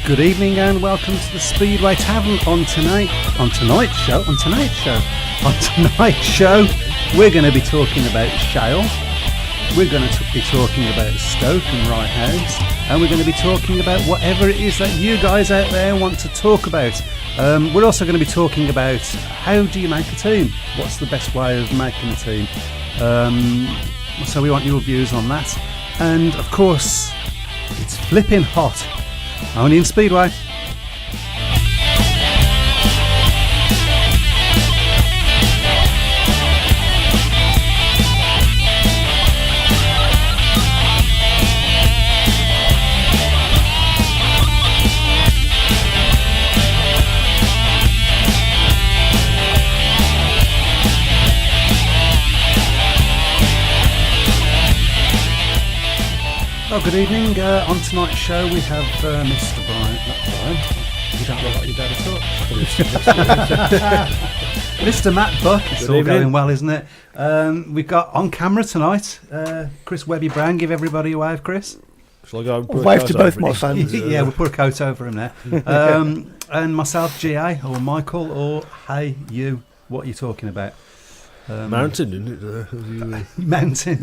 Good evening and welcome to the Speedway Tavern. On tonight's show, we're going to be talking about shale. We're going to be talking about Stoke and Rye House, and we're going to be talking about whatever it is that you guys out there want to talk about. We're also going to be talking about how do you make a team? What's the best way of making a team? So we want your views on that. And of course, it's flipping hot. Only in Speedway. Oh, good evening. On tonight's show we have Mr. Brian. Not Brian. You don't look like your dad at all. Mr. Matt Buck. It's all going well, isn't it? We've got on camera tonight Chris Webby Brown. Give everybody a wave, Chris. Shall I go wave to both my fans? Yeah, we'll put a coat over him there. And myself, GA, or Michael, or Hey You. What are you talking about? Mountain, isn't it? Mountain,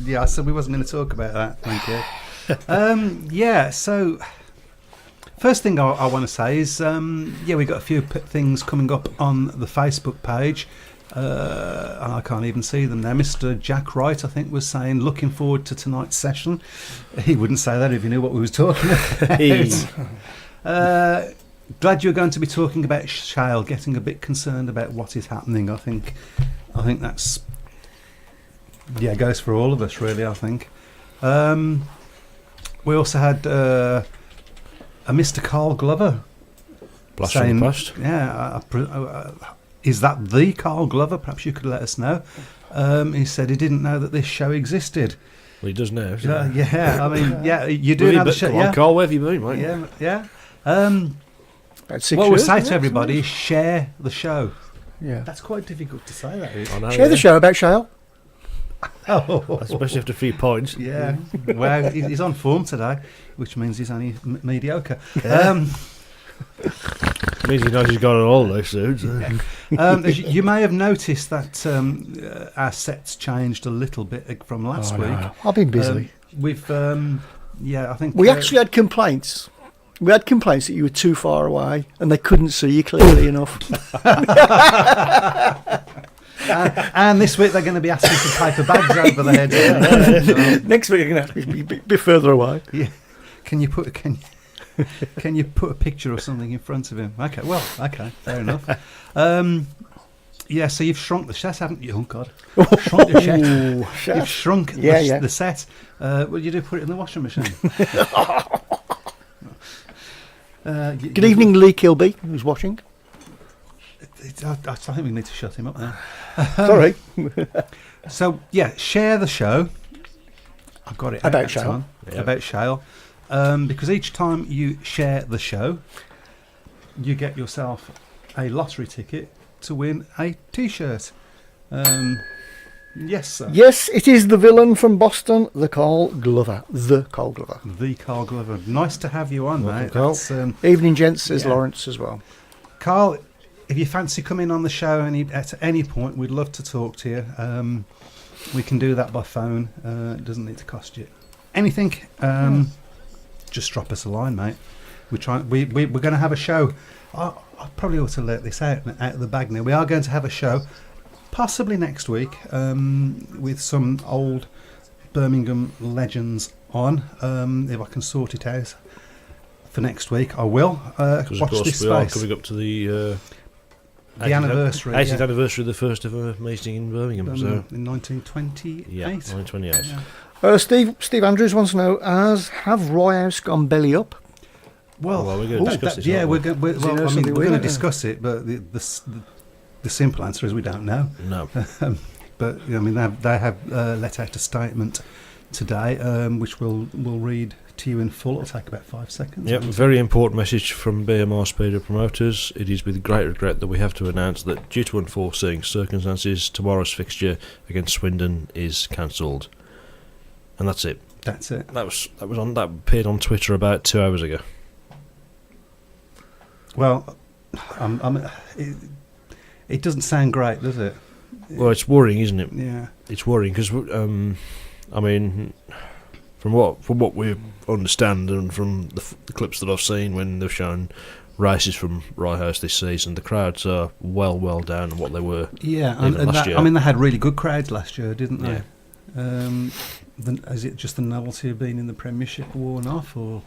yeah. So we wasn't going to talk about that. Thank you. So first thing I want to say is, we've got a few things coming up on the Facebook page, and I can't even see them now. Mr. Jack Wright, I think, was saying looking forward to tonight's session. He wouldn't say that if he knew what we was talking about. Glad you're going to be talking about shale. Getting a bit concerned about what is happening. I think that's goes for all of us really. I think we also had a Mr. Carl Glover saying, past. Is that the Carl Glover? Perhaps you could let us know. He said he didn't know that this show existed. Well, he does now. I mean, you do know the show. Yeah, Carl, where have you been, mate? Yeah. What we'll say to everybody is share the show. Yeah, that's quite difficult to say. That is. Share the show about shale. Especially after 3 points. Yeah. Well, he's on form today, which means he's only mediocre. Means he knows he's got an holiday soon. So. You may have noticed that our set's changed a little bit from last week. No. I've been busy. We've, I think we actually had complaints. We had complaints that you were too far away and they couldn't see you clearly enough. And this week they're going to be asking for paper bags over their heads. Next week you're going to have to be a bit further away. Yeah. Can you put a picture or something in front of him? Okay, fair enough. So you've shrunk the set, haven't you? Oh God, shrunk the set. You've shrunk the set. Well, you do put it in the washing machine. Good evening, Lee Kilby, who's watching. I think we need to shut him up now. Sorry. So, share the show. I've got it about shale. About shale. Because each time you share the show, you get yourself a lottery ticket to win a T-shirt. Yes, sir. Yes, it is the villain from Boston, the Carl Glover. The Carl Glover. Nice to have you on, mate. Evening, gents, says Lawrence as well. Carl, if you fancy coming on the show at any point, we'd love to talk to you. We can do that by phone. It doesn't need to cost you anything. Just drop us a line, mate. We're going to have a show. I probably ought to let this out of the bag now. We are going to have a show. Possibly next week, with some old Birmingham legends on. If I can sort it out for next week, I will. Watch this space. We are coming up to the anniversary. 80th anniversary of the first ever meeting in Birmingham. In 1928. Yeah, 1928. Steve Andrews wants to know: have Rye House gone belly up? Well, we're going to discuss it. Yeah, we're going to discuss it, but the simple answer is we don't know. No. But I mean, they have let out a statement today, which we'll read to you in full. It'll take about 5 seconds. Yep, very important message from BMR Speedway promoters. It is with great regret that we have to announce that due to unforeseen circumstances, tomorrow's fixture against Swindon is cancelled. And that's it. That's it. That appeared on Twitter about 2 hours ago. Well, it doesn't sound great, does it? Well, it's worrying, isn't it? Yeah. It's worrying because, I mean, from what we understand and from the clips that I've seen when they've shown races from Rye House this season, the crowds are well down on what they were. Yeah, and last year. I mean, they had really good crowds last year, didn't they? Yeah. Is it just the novelty of being in the Premiership worn off, or?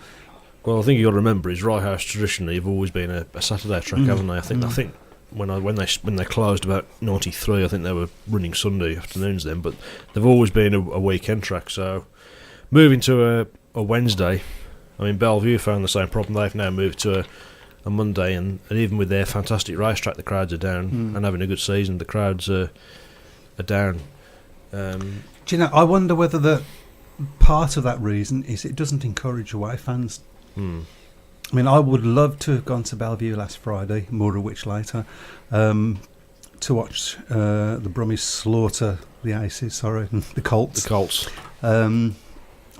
Well, I think you got to remember is Rye House traditionally have always been a Saturday track, haven't they? I think when they closed about '93, I think they were running Sunday afternoons then, but they've always been a weekend track. So moving to a Wednesday, I mean Bellevue found the same problem. They've now moved to a Monday, and even with their fantastic racetrack, the crowds are down, and having a good season, the crowds are down. Do you know? I wonder whether the part of that reason is it doesn't encourage away fans. I mean, I would love to have gone to Bellevue last Friday, more of which later, to watch the Brummies slaughter the Aces. Sorry, the Colts. The Colts.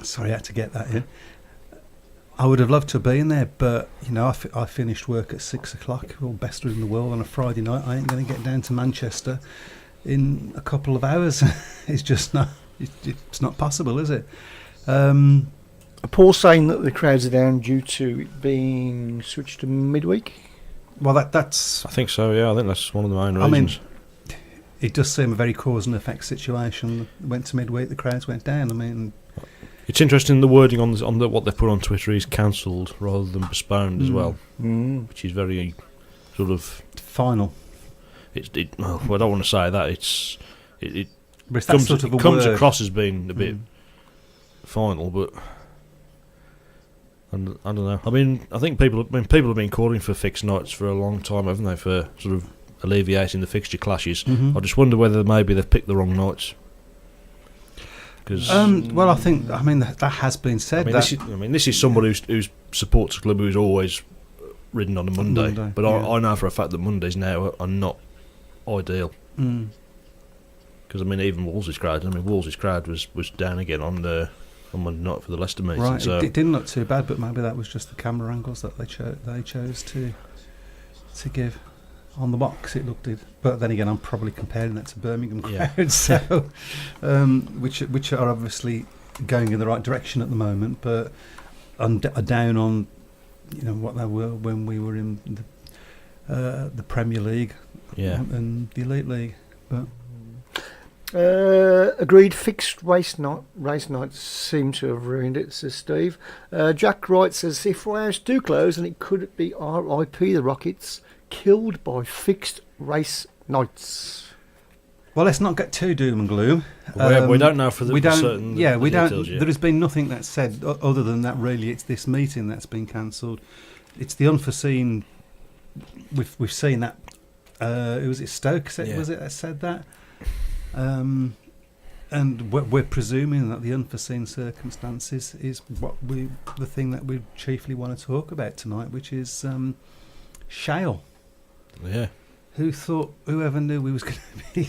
Sorry, I had to get that in. I would have loved to have been there, but you know, I finished work at 6 o'clock. All best in the world on a Friday night. I ain't going to get down to Manchester in a couple of hours. It's just not. It's not possible, is it? Paul's saying that the crowds are down due to it being switched to midweek. Well, that's. I think so. Yeah, I think that's one of the main reasons. I mean, it does seem a very cause and effect situation. Went to midweek, the crowds went down. I mean, it's interesting the wording on what they put on Twitter is cancelled rather than postponed as well, which is very sort of final. Well, I don't want to say that it comes comes across as being a bit final, but I don't know. I mean, I think people have been calling for fixed nights for a long time, haven't they? For sort of alleviating the fixture clashes. I just wonder whether maybe they've picked the wrong nights. Well, I mean that has been said. This is somebody who supports a club who's always ridden on a Monday. But yeah. I know for a fact that Mondays now are not ideal. Because I mean, even Wolseley's crowd. I mean, Wolseley's crowd was down again on Monday night for the Leicester meeting. Right, so it didn't look too bad, but maybe that was just the camera angles that they chose to give. On the box, it looked it, but then again, I'm probably comparing that to Birmingham crowds, so which are obviously going in the right direction at the moment, but are down on what they were when we were in the Premier League, and the Elite League. But agreed. Fixed race nights seem to have ruined it, says Steve. Jack Wright says if Wales do close, and it could be R.I.P. the Rockets. Killed by fixed race nights. Well, let's not get too doom and gloom. We don't know for certain. Yeah, we don't. There has been nothing that's said other than that. Really, it's this meeting that's been cancelled. It's the unforeseen. We've seen that. Was it Stoke? Was it that said that? And we're presuming that the unforeseen circumstances is the thing that we chiefly want to talk about tonight, which is shale. Yeah. Whoever knew we was going to be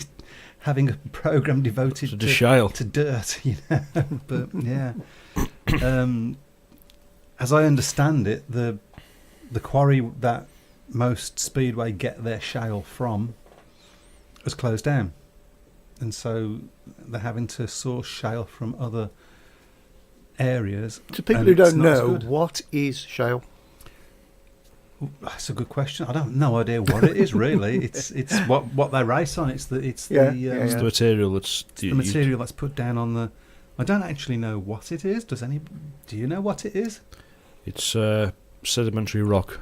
having a programme devoted to shale, to dirt, But yeah, as I understand it, the quarry that most Speedway get their shale from has closed down, and so they're having to source shale from other areas. To people who don't know, what is shale? That's a good question. I don't no idea what it is really. It's what they race on. It's the material that's the material that's put down on the. I don't actually know what it is. Do you know what it is? It's sedimentary rock.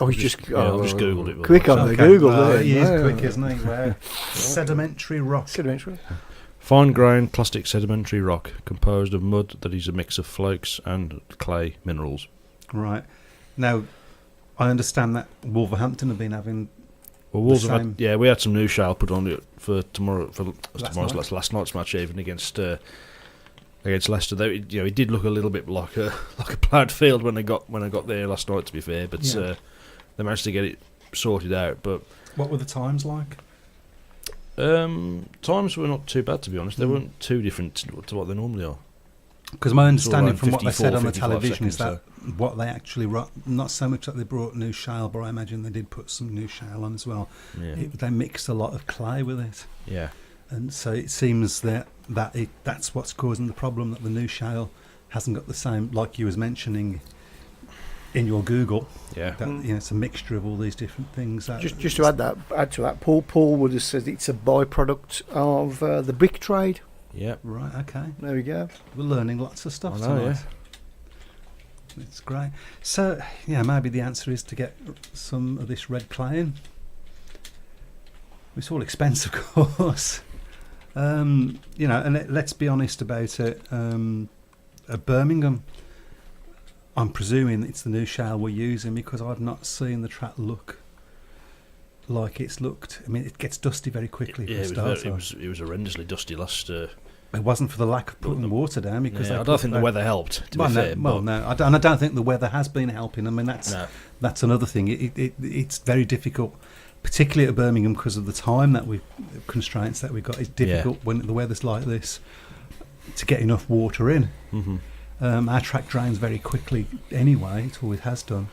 Oh, I've just googled it. Quick on the Google. He is quick, isn't he? Wow. Sedimentary rock. Fine grained plastic sedimentary rock composed of mud that is a mix of flakes and clay minerals. Right. Now, I understand that Wolverhampton have been having. Well, Wolves we had some new shale put on it for last night's match even against Leicester. It did look a little bit like a ploughed field when I got there last night. To be fair, but they managed to get it sorted out. But what were the times like? Times were not too bad, to be honest. They weren't too different to what they normally are. Because my It's all understanding around from what they 54, said on the 55 television is seconds, that what they actually not so much that they brought new shale, but I imagine they did put some new shale on as well. Yeah. They mixed a lot of clay with it, Yeah. and so it seems that's what's causing the problem, that the new shale hasn't got the same, like you was mentioning in your Google. Yeah. That, it's a mixture of all these different things. Just to add to that, Paul would have said it's a byproduct of the brick trade. Yeah. Right. Okay. There we go. We're learning lots of stuff I know, tonight. It's great. So, maybe the answer is to get some of this red clay in. It's all expensive, of course. And let's be honest about it. At Birmingham, I'm presuming it's the new shale we're using, because I've not seen the track look like it's looked. I mean, it gets dusty very quickly. Yeah, for a it was horrendously dusty last. It wasn't for the lack of putting water down, because I don't think the weather helped. To be fair, and I don't think the weather has been helping. I mean, that's another thing. It's very difficult, particularly at Birmingham, because of the constraints that we've got. It's difficult when the weather's like this to get enough water in. Mm-hmm. Our track drains very quickly anyway. It always has done.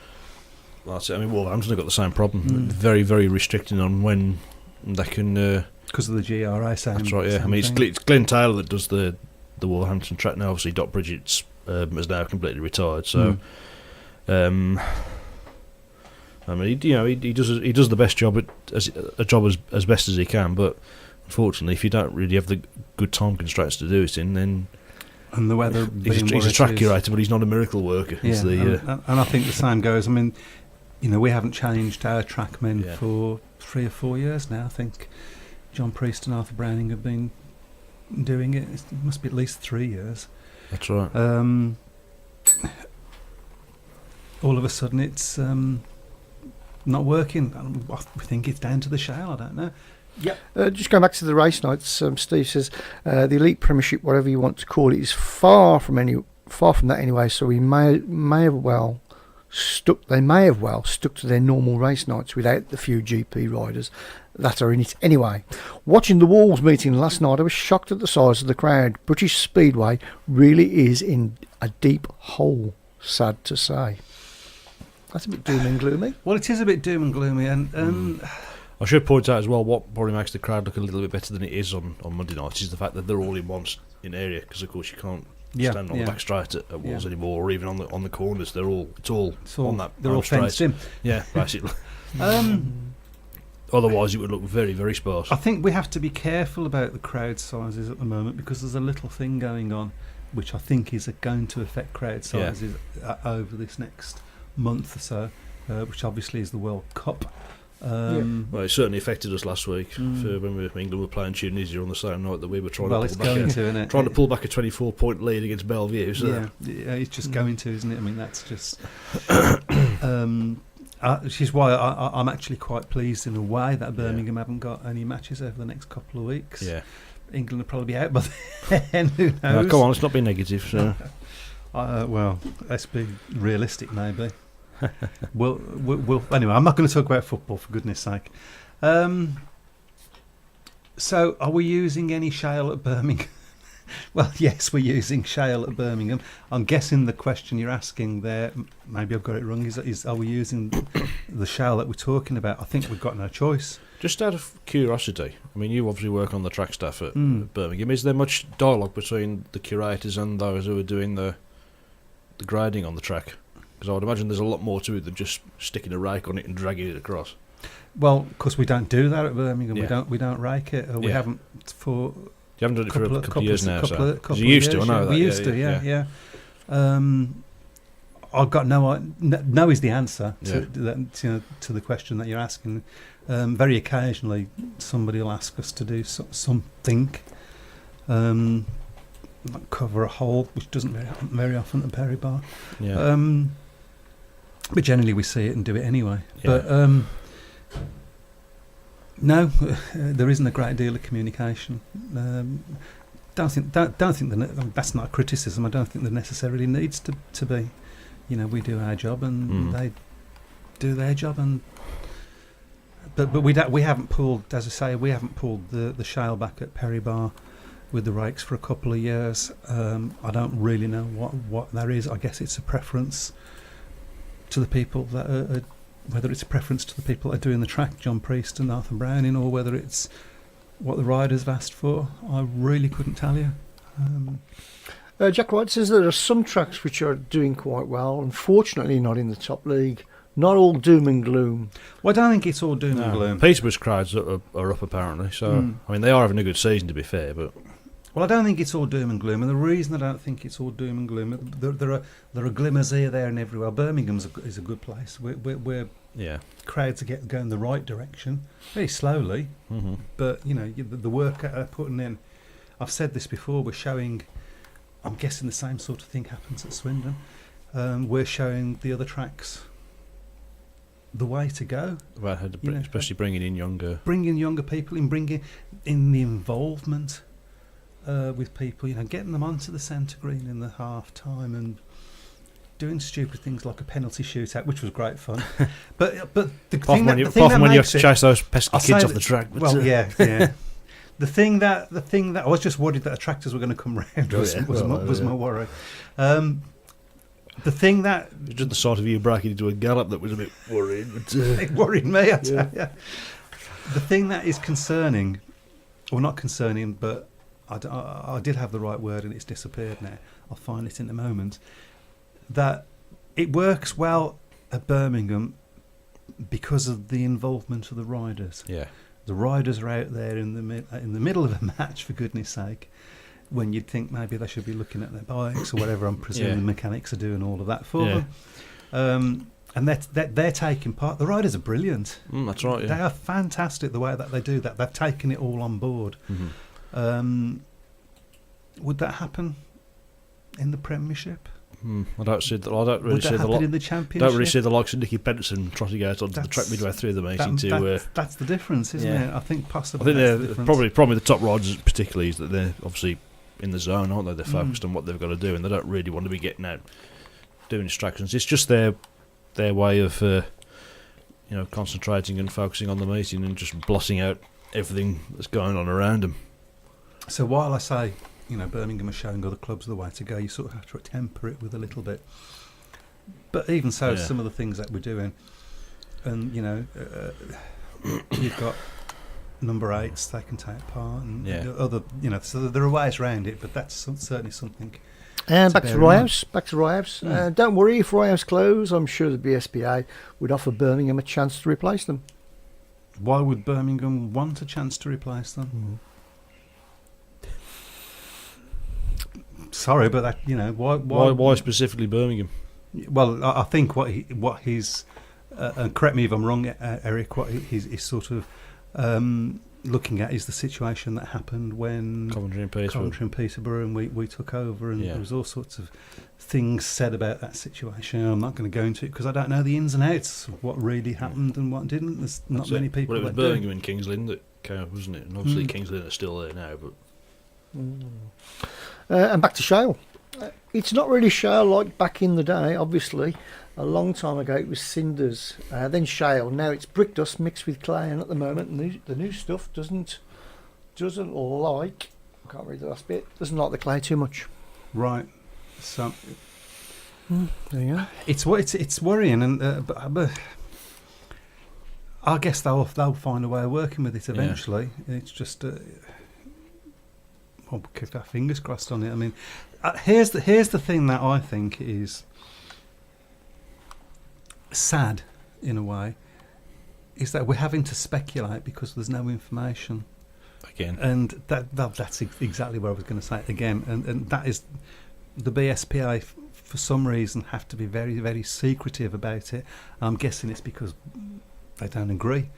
That's it. I mean, Wolverhampton have got the same problem. Very, very restricting on when they can. Because of the GRA sound. That's right. Yeah. I mean, it's Glenn Taylor that does the Wolverhampton track now. Obviously, Doc Bridget's is now completely retired. So, I mean, he does the best job as best as he can. But unfortunately, if you don't really have the good time constraints to do it in, then and the weather, he's a track curator, but he's not a miracle worker. Yeah, and I think the same goes. I mean, we haven't changed our trackmen for 3 or 4 years now. I think John Priest and Arthur Browning have been doing it. It must be at least 3 years. That's right. All of a sudden, it's not working. I think it's down to the shale. I don't know. Yep. Just going back to the race nights, Steve says the Elite Premiership, whatever you want to call it, is far from that anyway. So we may have well stuck to their normal race nights without the few GP riders that are in it anyway. Watching the Wolves meeting last night, I was shocked at the size of the crowd. British Speedway really is in a deep hole, sad to say. That's a bit doom and gloomy. Well, it is a bit doom and gloomy, and I should point out as well, what probably makes the crowd look a little bit better than it is on Monday nights is the fact that they're all in one area, because of course you can't stand on the back straight at Wolves anymore, or even on the corners. It's all on that. They're all fenced in. Yeah, basically. Otherwise, it would look very, very sparse. I think we have to be careful about the crowd sizes at the moment, because there's a little thing going on, which I think is going to affect crowd sizes over this next month or so, which obviously is the World Cup. Well, it certainly affected us last week for when England were playing Tunisia on the same night that we were trying to pull back a 24-point lead against Bellevue. So. Yeah, it's just going to, isn't it? I mean, that's just. Which is why I'm actually quite pleased in a way that Birmingham haven't got any matches over the next couple of weeks. Yeah, England will probably be out by then. Who knows? No, come on, let's not be negative. So. Well, let's be realistic, maybe. We'll anyway. I'm not going to talk about football, for goodness sake. So, are we using any shale at Birmingham? Well, yes, we're using shale at Birmingham. I'm guessing the question you're asking there, maybe I've got it wrong, is are we using the shale that we're talking about? I think we've got no choice. Just out of curiosity, I mean, you obviously work on the track staff at Birmingham. Is there much dialogue between the curators and those who are doing the grading on the track? Because I would imagine there's a lot more to it than just sticking a rake on it and dragging it across. Well, because we don't do that at Birmingham. We don't rake it. We haven't for. You haven't done it for a couple of years now, so you used to. I know that. We used to. Yeah. I've got no is the answer to the question that you're asking. Very occasionally, somebody will ask us to do something, cover a hole, which doesn't happen very often at Perry Bar. Yeah. But generally, we see it and do it anyway. Yeah. But no, there isn't a great deal of communication. Don't think that's not a criticism. I don't think there necessarily needs to be. We do our job and they do their job, but we haven't pulled, as I say, we haven't pulled the shale back at Perry Bar with the rakes for a couple of years. I don't really know what that is. I guess it's a preference to the people that are whether it's a preference to the people that are doing the track, John Priest and Arthur Browning, or whether it's what the riders have asked for. I really couldn't tell you. Jack Wright says there are some tracks which are doing quite well, unfortunately not in the top league. Not all doom and gloom. Well, I don't think it's all doom and gloom. Peterborough's crowds are up apparently, so I mean they are having a good season, to be fair, but well, I don't think it's all doom and gloom, and the reason I don't think it's all doom and gloom, there are glimmers here, there, and everywhere. Birmingham is a good place. We're crowds are going the right direction, very slowly, but you know the work that they're putting in. I've said this before. We're showing. I'm guessing the same sort of thing happens at Swindon. We're showing the other tracks the way to go. Well, especially bringing in younger people in, bringing in the involvement with people. You know, getting them onto the centre green in the half time and doing stupid things like a penalty shootout, which was great fun. but the thing that when you have makes to it, chase those pesky kids off the track. Well, yeah. The thing that I was just worried that the tractors were going to come round was my worry. The thing that just the sort of you breaking into a gallop that was a bit worrying. It worried me, I tell you. The thing that is concerning, or not concerning, but I did have the right word and it's disappeared now. I'll find it in a moment. That it works well at Birmingham because of the involvement of the riders. Yeah. The riders are out there in the middle of a match, for goodness sake, when you'd think maybe they should be looking at their bikes or whatever. I'm presuming the mechanics are doing all of that for them. And they're taking part. The riders are brilliant. That's right, yeah. They are fantastic the way that they do that. They've taken it all on board. Would that happen in the Premiership? I don't really see the Championship. Don't really see the likes of Nicky Benson trotting out onto the track midway through the meeting. That's the difference, isn't it? I think possibly. They're probably the top riders, particularly, is that they're obviously in the zone, aren't they? They're focused on what they've got to do, and they don't really want to be getting out doing distractions. It's just their way of concentrating and focusing on the meeting and just blotting out everything that's going on around them. So while I say, Birmingham are showing other clubs the way to go, you sort of have to temper it with a little bit. But even so, some of the things that we're doing, and you've got number 8s, they can take part, and other, so there are ways around it. But that's certainly something. And back to Ryehouse. Don't worry, if Ryehouse close, I'm sure the BSPA would offer Birmingham a chance to replace them. Why would Birmingham want a chance to replace them? Sorry, but that why specifically Birmingham? Well, I think what he's and correct me if I'm wrong, Eric. What he's sort of looking at is the situation that happened when Coventry and Peterborough, and we took over, and there was all sorts of things said about that situation. I'm not going to go into it because I don't know the ins and outs of what really happened and what didn't. There's not many people. Well, it was Birmingham and Kings Lynn that came up, wasn't it? And obviously Kings Lynn are still there now, but. And back to shale. It's not really shale like back in the day, obviously. A long time ago it was cinders, then shale. Now it's brick dust mixed with clay, and at the moment the new stuff doesn't like, I can't read the last bit, doesn't like the clay too much. Right. So there you go. It's worrying, and but I guess they'll find a way of working with it eventually. It's just we'll keep our fingers crossed on it. I mean, here's the thing that I think is sad in a way, is that we're having to speculate because there's no information. Again, and that's exactly what I was going to say again, and that is the BSPA for some reason have to be very, very secretive about it. I'm guessing it's because they don't agree.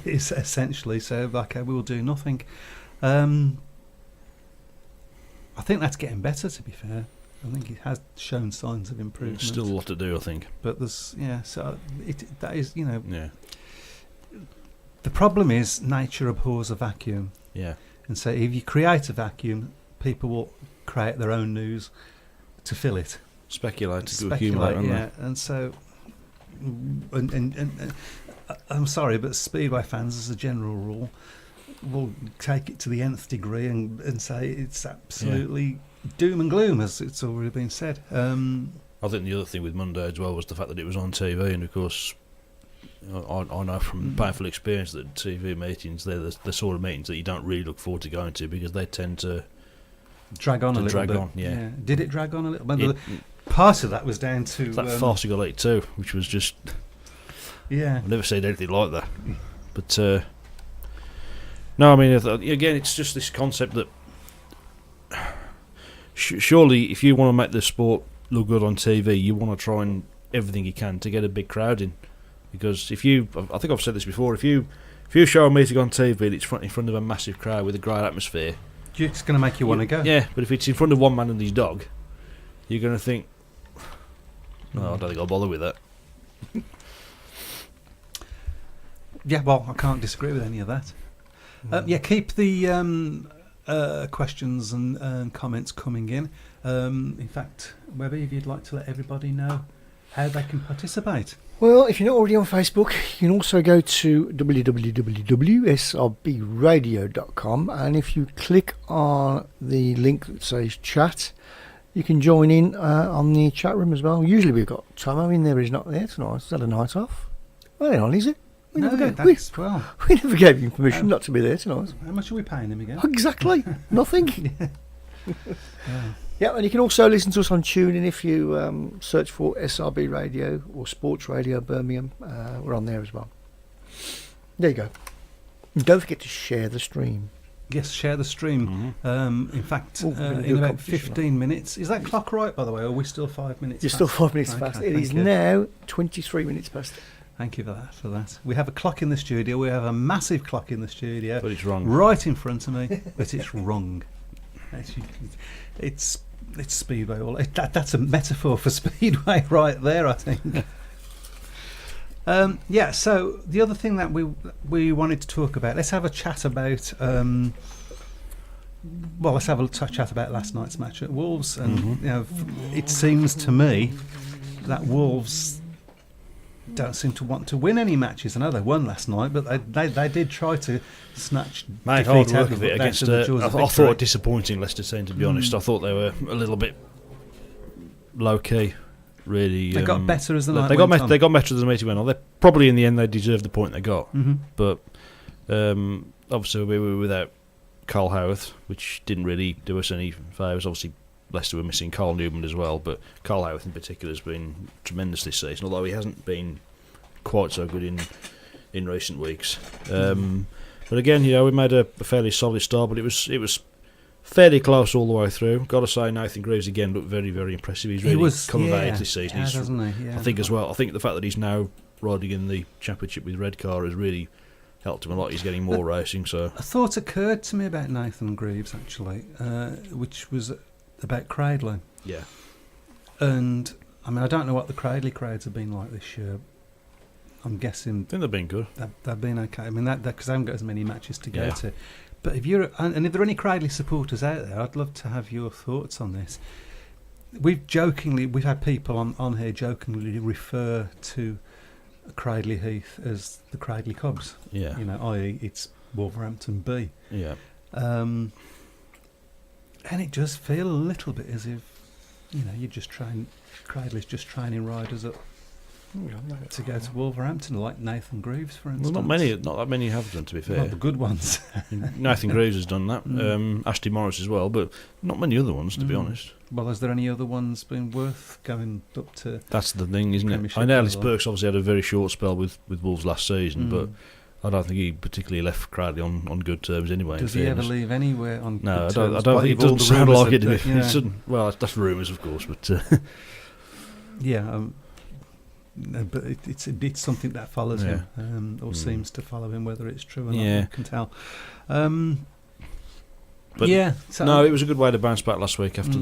It's essentially so. Okay, we will do nothing. I think that's getting better, to be fair. I think it has shown signs of improvement. Still a lot to do, I think. But there's, so that is, the problem is nature abhors a vacuum. Yeah. And so if you create a vacuum, people will create their own news to fill it. Speculate to accumulate, yeah. And so, and I'm sorry, but Speedway fans, as a general rule, will take it to the nth degree and say it's absolutely doom and gloom, as it's already been said. I think the other thing with Monday as well was the fact that it was on TV, and of course, I know from painful experience that TV meetings, they're the sort of meetings that you don't really look forward to going to because they tend to drag on a little bit. Yeah. Did it drag on a little bit? Part of that was down to that farcical 8-2, which was just I've never seen anything like that. But no, I mean, again, it's just this concept that surely if you want to make the sport look good on TV, you want to try and everything you can to get a big crowd in. Because I think I've said this before, if you show a meeting on TV and it's in front of a massive crowd with a great atmosphere, it's going to make you want to go. Yeah, but if it's in front of one man and his dog, you're going to think, no, I don't think I'll bother with that. Yeah, well, I can't disagree with any of that. Keep the questions and comments coming in. In fact, Webby, if you'd like to let everybody know how they can participate. Well, if you're not already on Facebook, you can also go to www.srbradio.com, and if you click on the link that says chat, you can join in on the chat room as well. Usually we've got Tomo in there, he's not there tonight. Is that a night off? Well, hang on, is it? We never gave him permission not to be there tonight. How much are we paying him again? Exactly, nothing. Yeah, and you can also listen to us on TuneIn if you search for SRB Radio or Sports Radio Birmingham. We're on there as well. There you go. And don't forget to share the stream. Yes, share the stream. In fact, in about 15 minutes. Is that clock right, by the way, or are we still 5 minutes You're past? still 5 minutes past. It is now 23 minutes past. Thank you for that. We have a clock in the studio. We have a massive clock in the studio. But it's wrong. Right in front of me, but it's wrong. It's Speedway. That's a metaphor for Speedway right there, I think. So the other thing that we wanted to talk about, let's have a chat about chat about last night's match at Wolves. And it seems to me that Wolves don't seem to want to win any matches. I know they won last night, but they did try to snatch made defeat hard out work of it against I thought a disappointing Leicester team, to be honest. I thought they were a little bit low key, really. They got better as the night went on. They got better as the meeting went on. Probably in the end they deserved the point they got. But obviously we were without Carl Howarth, which didn't really do us any favours. Obviously Leicester were missing Carl Newman as well, but Carl Howarth in particular has been tremendous this season, although he hasn't been quite so good in recent weeks. But again, we made a fairly solid start, but it was fairly close all the way through. Got to say, Nathan Greaves again looked very, very impressive. He's really come of age this season. Hasn't he? Yeah. I think as well. I think the fact that he's now riding in the championship with Redcar has really helped him a lot. He's getting more racing. So a thought occurred to me about Nathan Greaves actually, which was about Cradley. Yeah. And I mean, I don't know what the Cradley crowds have been like this year. I'm guessing. I think they've been good. They've been okay. I mean, that because I haven't got as many matches to go to. But if there are any Cradley supporters out there, I'd love to have your thoughts on this. We've had people on here jokingly refer to Cradley Heath as the Cradley Cobs. Yeah. I.e. it's Wolverhampton B. Yeah. And it does feel a little bit as if, Cradley's just training riders up to go to Wolverhampton, like Nathan Greaves, for instance. Well, not that many have done, to be fair. Not the good ones. Nathan Greaves has done that. Ashley Morris as well, but not many other ones, to be honest. Well, is there any other ones been worth going up to? That's the thing, isn't it? I know Ellis Burks obviously had a very short spell with Wolves last season, but I don't think he particularly left Cradley on good terms anyway. Does he ever leave anywhere on no, good terms? I don't think it doesn't sound like it. Well, that's rumours, of course, but but it's something that follows him, or seems to follow him, whether it's true or not, I can tell. But it was a good way to bounce back last week after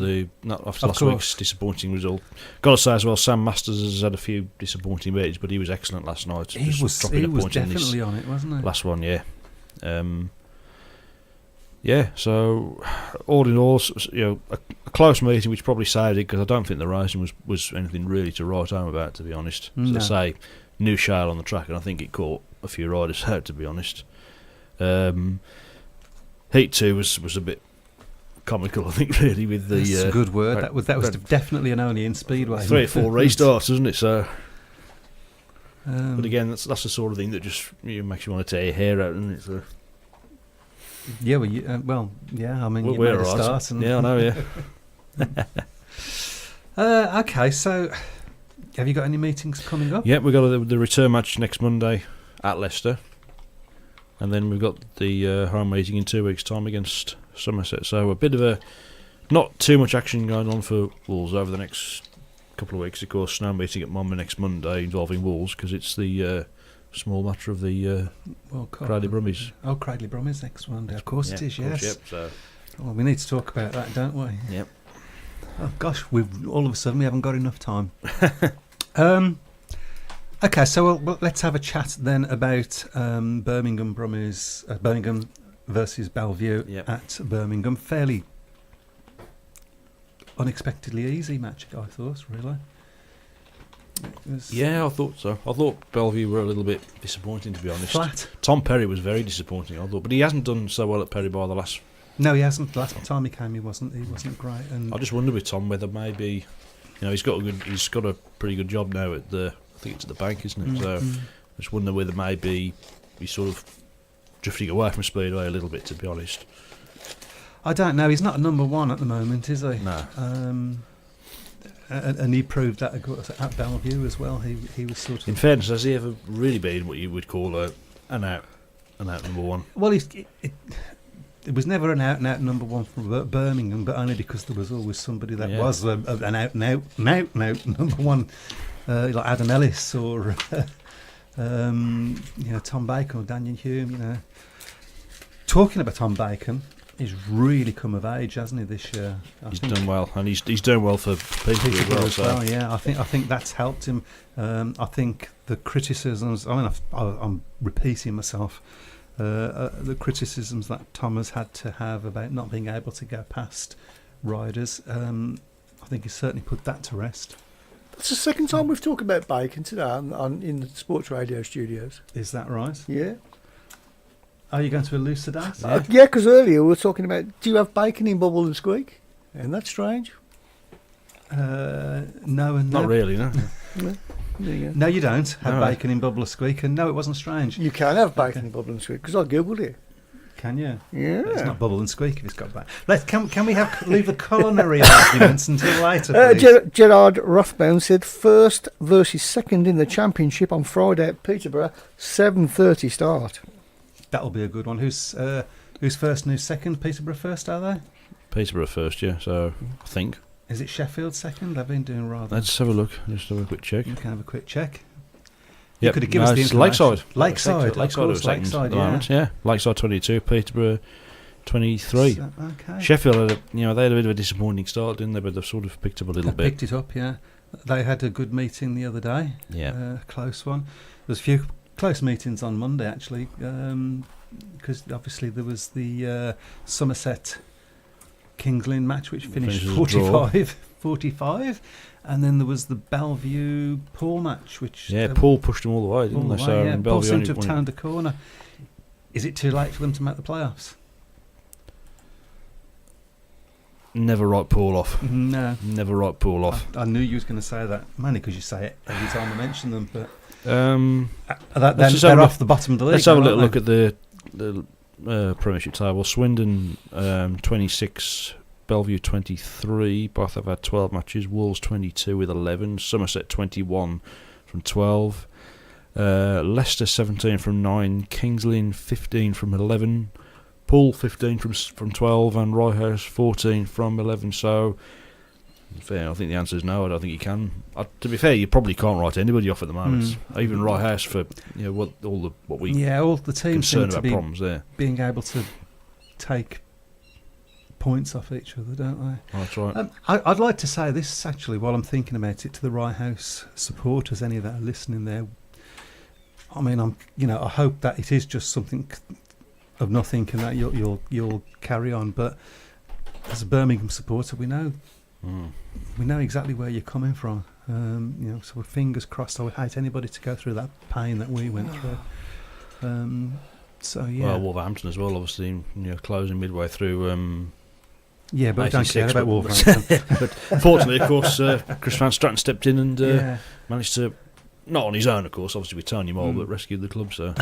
last week's disappointing result. Got to say as well, Sam Masters has had a few disappointing meetings, but he was excellent last night. He was definitely on it, wasn't he? Last one, yeah. So all in all, a close meeting, which probably saved it because I don't think the racing was anything really to write home about, to be honest. So say new shale on the track, and I think it caught a few riders out, to be honest. Heat 2 was a bit comical, I think, really, with the... That's a good word. That That was definitely an only in Speedway. 3 or 4 restarts, isn't it? So, Um, but again, that's the sort of thing that just makes you want to tear your hair out, isn't it? So, yeah, yeah. I mean, you we're made a all right. start. And Yeah, I know, yeah. Okay, so have you got any meetings coming up? Yeah, we've got the return match next Monday at Leicester. And then we've got the home meeting in 2 weeks' time against Somerset. So a bit of a... Not too much action going on for Wolves over the next couple of weeks. Of course, snow meeting at Monmouth next Monday involving Wolves, because it's the small matter of the Cradley Brummies. Oh, Cradley Brummies next Monday. Of course it is, yes. Yep, so. Well, we need to talk about that, don't we? Yep. Oh, gosh, all of a sudden we haven't got enough time. Okay, so let's have a chat then about Birmingham Brummies, Birmingham versus Bellevue at Birmingham. Fairly unexpectedly easy match, I thought, really. Yeah, I thought so. I thought Bellevue were a little bit disappointing, to be honest. Flat. Tom Perry was very disappointing, I thought, but he hasn't done so well at Perry Bar the last. No, he hasn't. The last time he came, he wasn't great. And I just wonder with Tom whether maybe, he's got a pretty good job now at the. I think it's at the bank, isn't it? So I just wonder whether maybe he's sort of drifting away from Speedway a little bit, to be honest. I don't know. He's not number one at the moment, is he? No. And he proved that at Bellevue as well. He was sort of. In fairness, has he ever really been what you would call an out number one? Well, it was never an out and out number one from Birmingham, but only because there was always somebody that was an out and out number one, like Adam Ellis or Tom Bacon or Daniel Hume. Talking about Tom Bacon, he's really come of age, hasn't he, this year? He's done well, and he's doing well for people as well. Yeah, I think that's helped him. I think the criticisms. I mean, I'm repeating myself. The criticisms that Tom has had to have about not being able to go past riders, I think he's certainly put that to rest. That's the second time we've talked about Bacon today in the sports radio studios. Is that right? Yeah. Are you going to elucidate? Yeah, because earlier we were talking about, do you have bacon in Bubble and Squeak? Isn't that strange? No and no. Not really, no. There you go. No, you don't have bacon in Bubble or Squeak, and no, it wasn't strange. You can have bacon in Bubble and Squeak, because I googled it. Can you? Yeah. It's not Bubble and Squeak if it's got bacon. Can we leave the culinary arguments until later, please? Gerard Rothbaum said first versus second in the championship on Friday at Peterborough, 7:30 start. That'll be a good one. Who's first and who's second? Peterborough first, are they? Peterborough first, yeah. So I think. Is it Sheffield second? They've been doing rather. Let's have a look. Just have a quick check. You can have a quick check. Yeah, You could have given us the it's information. Lakeside. Lakeside was second Lakeside, at the moment. Yeah, Lakeside 22, Peterborough 23. Okay. Sheffield had they had a bit of a disappointing start, didn't they? But they've sort of picked up a little bit. Picked it up, yeah. They had a good meeting the other day. Yeah, close one. There's a few close meetings on Monday actually, because obviously there was the Somerset Kings Lynn match which finished 45, and then there was the Bellevue Paul match which Paul pushed them all the way, didn't they? So Paul Bellevue seemed to have turned the corner. Is it too late for them to make the playoffs? Never write Paul off. No, never write Paul off. I knew you was going to say that, mainly because you say it every time I mention them. But they're off the bottom of the league. Let's have a little look at the Premiership table. Swindon 26, Bellevue 23. Both have had 12 matches. Wolves 22 with 11. Somerset 21 from 12. Leicester 17 from 9. Kings Lynn 15 from 11. Poole 15 from 12, and Ryehouse 14 from 11. So, fair, I think the answer is no. I don't think you can. To be fair, you probably can't write anybody off at the moment. Even Ryehouse for what all the teams seem to be problems there. Being able to take points off each other, don't they? Oh, that's right. I'd like to say this actually while I'm thinking about it to the Ryehouse supporters, any that are listening there. I mean, I hope that it is just something of nothing, and that you'll carry on. But as a Birmingham supporter, we know exactly where you're coming from. So we're fingers crossed. I would hate anybody to go through that pain that we went through. So yeah, Well, Wolverhampton as well, obviously, closing midway through. yeah, but we don't care 86, about but- Wolverhampton. But fortunately, of course, Chris Van Stratton stepped in and Yeah. managed to, not on his own, of course, obviously with Tony Moore, Mm. but rescued the club. So,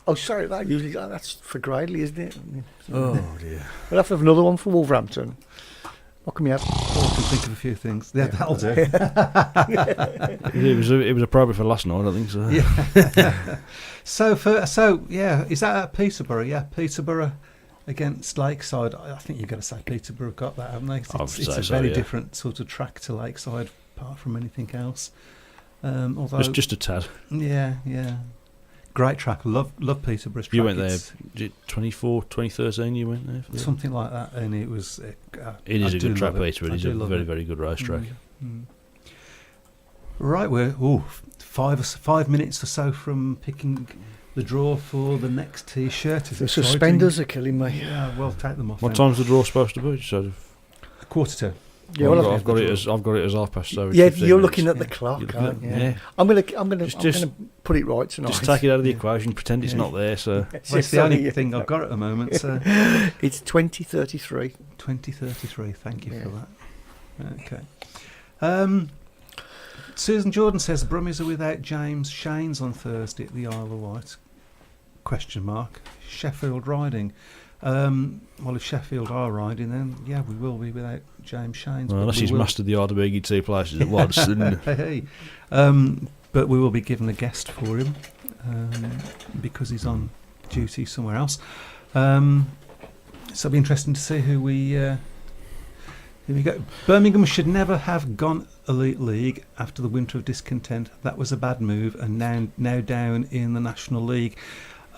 Oh, sorry, that's for Gradley, isn't it? oh dear, We'll have to have another one for Wolverhampton. What can we have? Oh, I can think of a few things. Yeah, that'll do. it was appropriate for last night, I think. So, Yeah. So yeah, is that at Peterborough? Yeah, Peterborough against Lakeside. I think you've got to say Peterborough got that, haven't they? I would It's say a so, very yeah. different sort of track to Lakeside, apart from anything else. Although, just a tad. yeah, great track. Love Peterborough's track. You went there, It's 2013. You went there. For that? something like that, and it was. It is I a do good track, love it. Peterborough. I It's do a love very, it. very good racetrack. Mm. Right, we're 5 minutes or so from picking the draw for the next T-shirt. The suspenders are killing me. Yeah, well, take them off. What then. time's the draw supposed to be? Sort of. 1:45. Yeah, well, I've got it as 5 past. So Yeah, 15 you're minutes. looking at the Yeah. clock, You're aren't you? yeah. I'm gonna Just put it right tonight. Just take it out of the Yeah. equation, pretend it's Yeah. not there. So Well, it's the only thing I've got at the moment. So It's 2033. 2033. Thank you Yeah. for that. Okay. Susan Jordan says Brummies are without James Shanes on Thursday at the Isle of Wight. Question mark. Sheffield riding. Well, if Sheffield are riding, then yeah, we will be without James Shanes. well, but unless we he's will- mastered the art of being in two places at once, then Hey. But we will be given a guest for him because he's on duty somewhere else. So it'll be interesting to see who we go. Birmingham should never have gone Elite League after the winter of discontent. That was a bad move, and now down in the National League.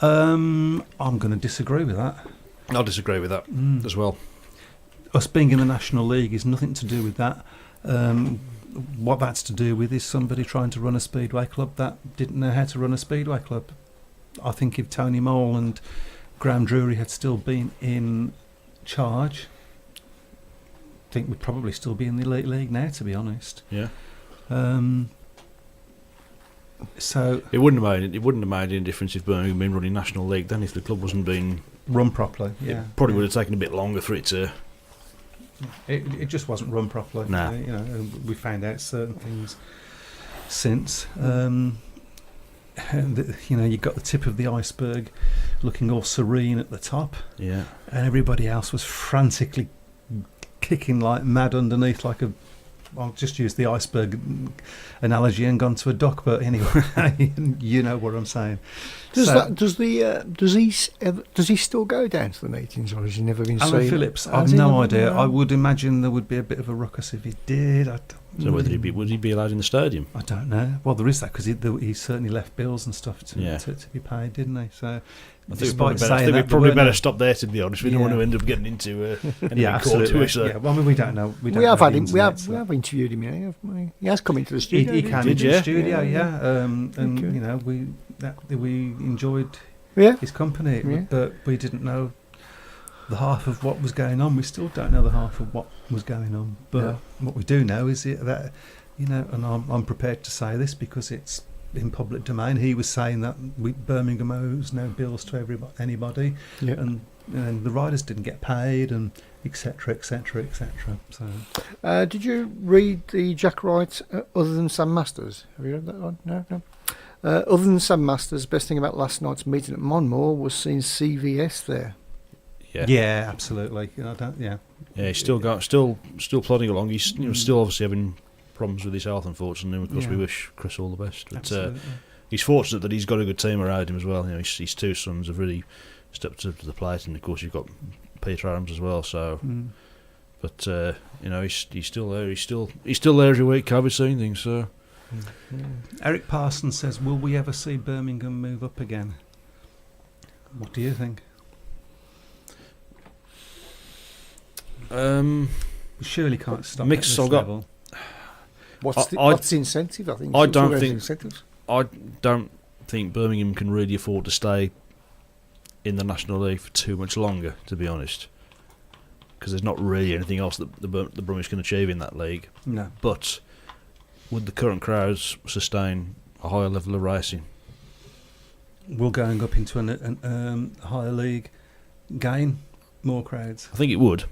I'm going to disagree with that. I'll disagree with that as well. Us being in the National League is nothing to do with that. What that's to do with is somebody trying to run a speedway club that didn't know how to run a speedway club. I think if Tony Mole and Graham Drury had still been in charge, I think we'd probably still be in the Elite League now, to be honest. Yeah, So it wouldn't have made any difference if Birmingham had been running National League. Then, if the club wasn't being, run properly, yeah. it probably would have taken a bit longer for it to. It just wasn't run properly. Nah. We found out certain things since. You got the tip of the iceberg looking all serene at the top, Yeah, and everybody else was frantically kicking like mad underneath, like a. I'll just use the iceberg analogy and gone to a dock, but anyway, you know what I'm saying. Does he still go down to the meetings, or has he never been seen? Alan Phillips, I've Has he no never idea. been I around? would imagine there would be a bit of a ruckus if he did. so would he be allowed in the stadium? I don't know. Well, there is that because he certainly left bills and stuff to Yeah. to be paid, didn't he? So, I think despite we saying that, probably there better weren't stop there. To be honest, we don't Yeah. want to end up getting into any yeah, court, do absolutely. we? So. Yeah, well, I mean, we don't know. We don't have know had the him. ins We and have outs we of have interviewed him. Yeah, haven't we? He has come into the He studio. came didn't into you? the studio, Yeah. and Okay. we enjoyed Yeah. his company, Yeah. but we didn't know the half of what was going on. We still don't know the half of what was going on, but Yeah. what we do know is that and I'm prepared to say this because it's in public domain. He was saying that Birmingham owes no bills to anybody, Yeah. and the riders didn't get paid, and etc. etc. etc. So Did you read the Jack Wright other than Sam Masters? Have you read that one? No. Other than Sam Masters, best thing about last night's meeting at Monmore was seeing CVS there. Yeah, absolutely. yeah. He's still plodding along. He's still obviously having problems with his health, unfortunately. And of course, Yeah. we wish Chris all the best. But Absolutely. he's fortunate that he's got a good team around him as well. His two sons have really stepped up to the plate, and of course, you've got Peter Adams as well. So, but he's still there. He's still there every week, overseeing things. So, Eric Parsons says, "Will we ever see Birmingham move up again?" What do you think? We surely can't stop Mix, at this I've got- level. What's the incentive? I think I it's don't always think- incentives. I don't think Birmingham can really afford to stay in the National League for too much longer, to be honest, because there's not really anything else that the Brummies can achieve in that league. No. But would the current crowds sustain a higher level of racing? will going up into an higher league gain more crowds? I think it would.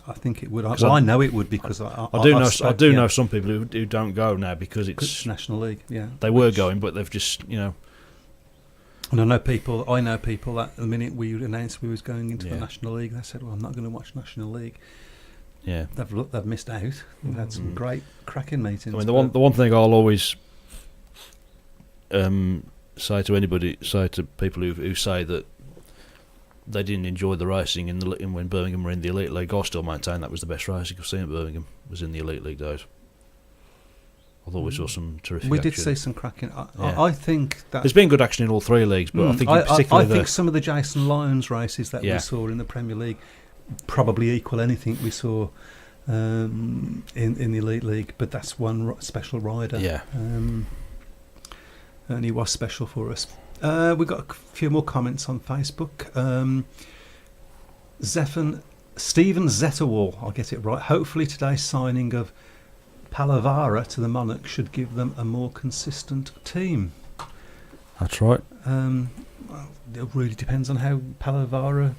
I think it would. Well, I know it would because I do know some people who don't go now because it's National League. Yeah, they were going, but they've just And I know people that the minute we announced we was going into the National League, they said, "Well, I'm not going to watch National League." Yeah, they've missed out. We've had some great cracking meetings. I mean, the one thing I'll always say to people who say that they didn't enjoy the racing when Birmingham were in the Elite League, I still maintain that was the best racing I've seen at Birmingham, was in the Elite League days. I thought we saw some terrific We action. did see some cracking. I think that there's been good action in all three leagues, but I think I think some of the Jason Lyons races that we saw in the Premier League probably equal anything we saw in the Elite League. But that's one special rider. Yeah, and he was special for us. We've got a few more comments on Facebook. Stephen Zetterwall, I'll get it right. Hopefully today's signing of Palavara to the Monarchs should give them a more consistent team. that's right. Well, it really depends on how Palavara